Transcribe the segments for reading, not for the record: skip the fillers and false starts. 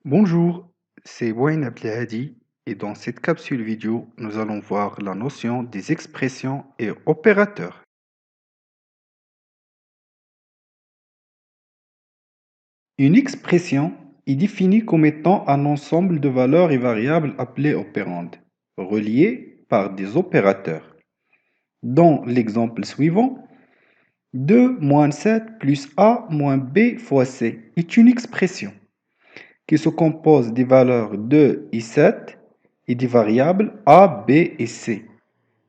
Bonjour, c'est Wayne Abdelhadi et dans cette capsule vidéo, nous allons voir la notion des expressions et opérateurs. Une expression est définie comme étant un ensemble de valeurs et variables appelées opérandes, reliées par des opérateurs. Dans l'exemple suivant, 2 moins 7 plus A moins B fois C est une expression qui se compose des valeurs 2 et 7 et des variables A, B et C,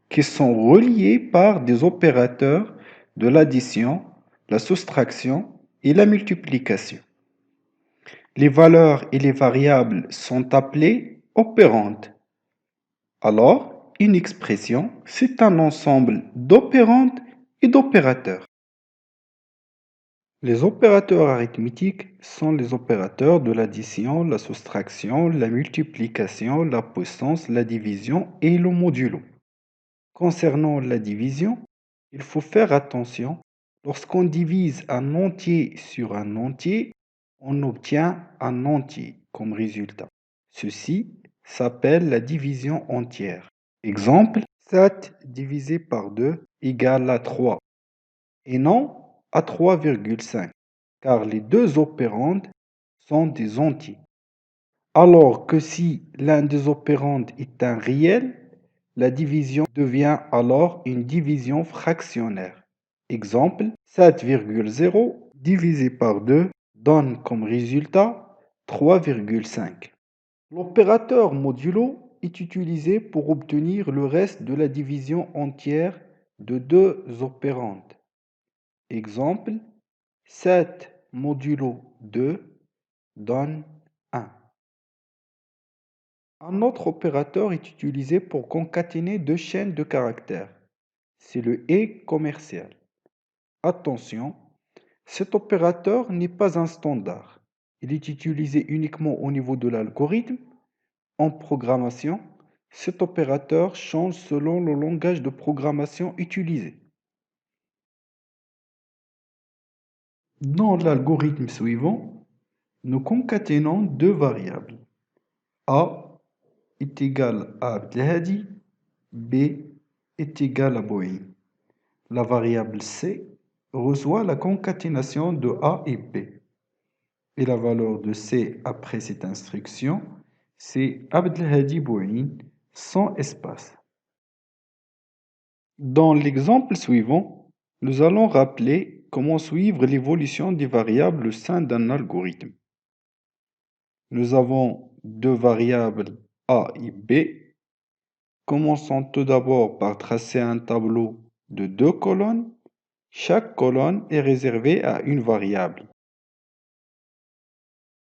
qui sont reliés par des opérateurs de l'addition, la soustraction et la multiplication. Les valeurs et les variables sont appelées opérandes. Alors, une expression, c'est un ensemble d'opérandes et d'opérateurs. Les opérateurs arithmétiques sont les opérateurs de l'addition, la soustraction, la multiplication, la puissance, la division et le modulo. Concernant la division, il faut faire attention. Lorsqu'on divise un entier sur un entier, on obtient un entier comme résultat. Ceci s'appelle la division entière. Exemple, 7 divisé par 2 égale à 3 et non à 3,5 car les deux opérandes sont des entiers. Alors que si l'un des opérandes est un réel, la division devient alors une division fractionnaire. Exemple, 7,0 divisé par 2 donne comme résultat 3,5. L'opérateur modulo est utilisé pour obtenir le reste de la division entière de deux opérandes. Exemple, 7 modulo 2 donne 1. Un autre opérateur est utilisé pour concaténer deux chaînes de caractères. C'est le et commercial. Attention, cet opérateur n'est pas un standard. Il est utilisé uniquement au niveau de l'algorithme. En programmation, cet opérateur change selon le langage de programmation utilisé. Dans l'algorithme suivant, nous concaténons deux variables. A est égal à Abdelhadi, B est égal à Boeing. La variable C reçoit la concaténation de A et B. Et la valeur de C après cette instruction, c'est Abdelhadi Boeing sans espace. Dans l'exemple suivant, nous allons rappeler comment suivre l'évolution des variables au sein d'un algorithme. Nous avons deux variables A et B. Commençons tout d'abord par tracer un tableau de deux colonnes. Chaque colonne est réservée à une variable.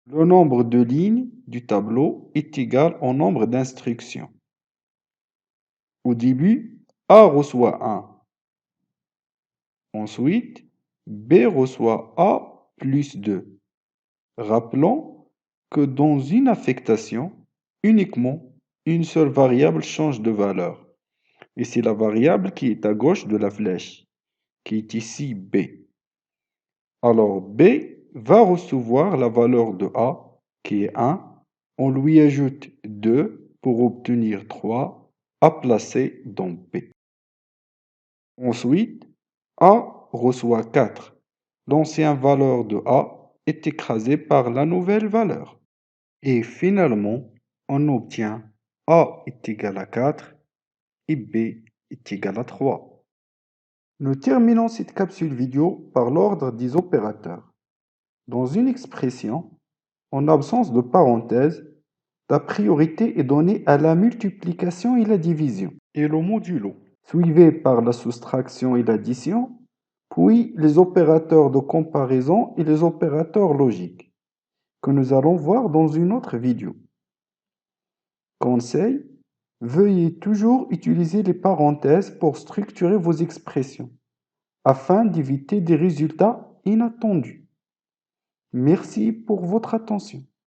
Le nombre de lignes du tableau est égal au nombre d'instructions. Au début, A reçoit 1. Ensuite, B reçoit A plus 2. Rappelons que dans une affectation, uniquement une seule variable change de valeur. Et c'est la variable qui est à gauche de la flèche, qui est ici B. Alors B va recevoir la valeur de A, qui est 1. On lui ajoute 2 pour obtenir 3 à placer dans B. Ensuite, A reçoit 4. L'ancienne valeur de A est écrasée par la nouvelle valeur. Et finalement, on obtient A est égal à 4 et B est égal à 3. Nous terminons cette capsule vidéo par l'ordre des opérateurs. Dans une expression, en absence de parenthèse, la priorité est donnée à la multiplication et la division, et le modulo, suivi par la soustraction et l'addition, puis les opérateurs de comparaison et les opérateurs logiques, que nous allons voir dans une autre vidéo. Conseil, veuillez toujours utiliser les parenthèses pour structurer vos expressions, afin d'éviter des résultats inattendus. Merci pour votre attention.